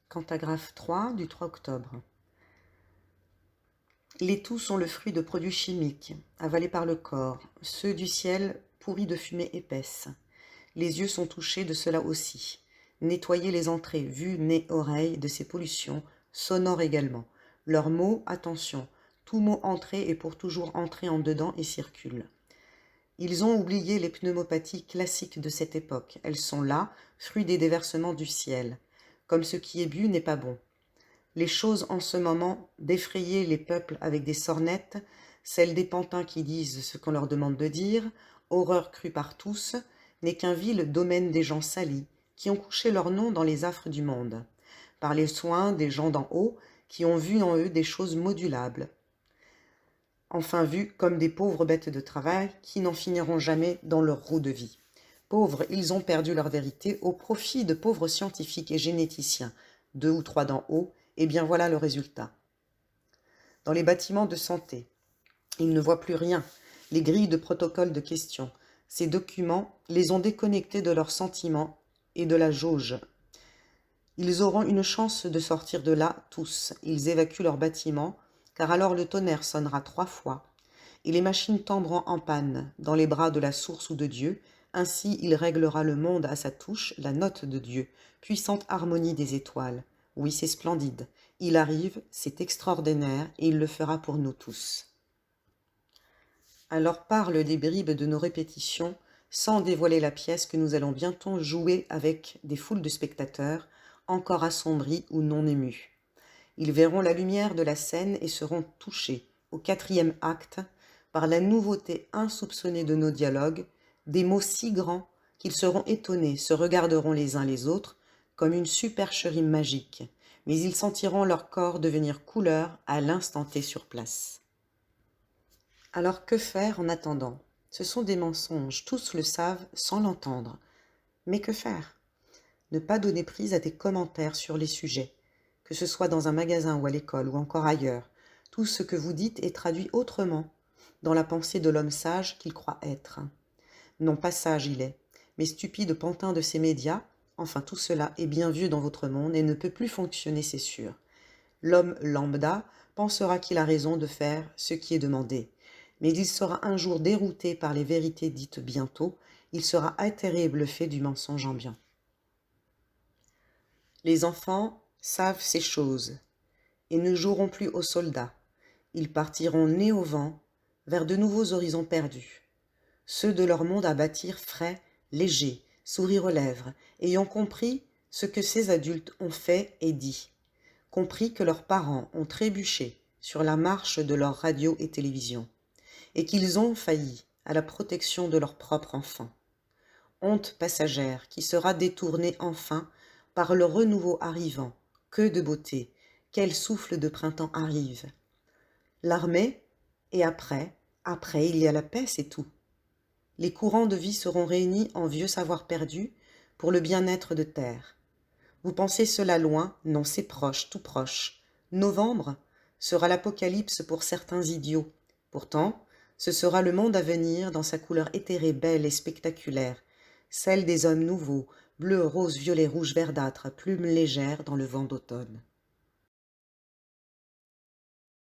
Cantagraphe 3 du 3 octobre. Les toux sont le fruit de produits chimiques, avalés par le corps, ceux du ciel pourris de fumée épaisse. Les yeux sont touchés de cela aussi. Nettoyer les entrées, vues, nez, oreilles, de ces pollutions, sonores également. Leurs mots, attention, tout mot entré est pour toujours entré en dedans et circule. Ils ont oublié les pneumopathies classiques de cette époque. Elles sont là, fruits des déversements du ciel. Comme ce qui est bu n'est pas bon. Les choses en ce moment, d'effrayer les peuples avec des sornettes, celles des pantins qui disent ce qu'on leur demande de dire, horreur crue par tous, n'est qu'un vil domaine des gens salis, qui ont couché leur nom dans les affres du monde, par les soins des gens d'en haut, qui ont vu en eux des choses modulables, enfin vus comme des pauvres bêtes de travail qui n'en finiront jamais dans leur roue de vie. Pauvres, ils ont perdu leur vérité au profit de pauvres scientifiques et généticiens, 2 ou 3 d'en haut, et bien voilà le résultat. Dans les bâtiments de santé, ils ne voient plus rien, les grilles de protocole de questions. Ces documents les ont déconnectés de leurs sentiments et de la jauge. Ils auront une chance de sortir de là, tous. Ils évacuent leur bâtiment, car alors le tonnerre sonnera 3 fois, et les machines tomberont en panne, dans les bras de la source ou de Dieu. Ainsi il réglera le monde à sa touche, la note de Dieu, puissante harmonie des étoiles. Oui, c'est splendide. Il arrive, c'est extraordinaire, et il le fera pour nous tous. Alors parle des bribes de nos répétitions, sans dévoiler la pièce que nous allons bientôt jouer avec des foules de spectateurs, encore assombris ou non émus. Ils verront la lumière de la scène et seront touchés, au 4e acte, par la nouveauté insoupçonnée de nos dialogues, des mots si grands qu'ils seront étonnés, se regarderont les uns les autres, comme une supercherie magique, mais ils sentiront leur corps devenir couleur à l'instant T sur place. Alors que faire en attendant? Ce sont des mensonges, tous le savent sans l'entendre. Mais que faire? Ne pas donner prise à des commentaires sur les sujets, que ce soit dans un magasin ou à l'école ou encore ailleurs. Tout ce que vous dites est traduit autrement dans la pensée de l'homme sage qu'il croit être. Non pas sage il est, mais stupide pantin de ces médias. Enfin tout cela est bien vieux dans votre monde et ne peut plus fonctionner, c'est sûr. L'homme lambda pensera qu'il a raison de faire ce qui est demandé, mais il sera un jour dérouté par les vérités dites bientôt, il sera atterré et bluffé du mensonge ambiant. Les enfants savent ces choses et ne joueront plus aux soldats. Ils partiront nez au vent vers de nouveaux horizons perdus, ceux de leur monde à bâtir frais, légers, sourire aux lèvres, ayant compris ce que ces adultes ont fait et dit, compris que leurs parents ont trébuché sur la marche de leur radio et télévision, et qu'ils ont failli à la protection de leur propre enfant. Honte passagère qui sera détournée enfin par le renouveau arrivant. Que de beauté, quel souffle de printemps arrive. L'armée, et après il y a la paix, c'est tout. Les courants de vie seront réunis en vieux savoir perdu pour le bien-être de terre. Vous pensez cela loin? Non, c'est proche, tout proche. Novembre sera l'apocalypse pour certains idiots. Pourtant, ce sera le monde à venir dans sa couleur éthérée, belle et spectaculaire, celle des hommes nouveaux, bleus, roses, violets, rouges, verdâtres, plumes légères dans le vent d'automne.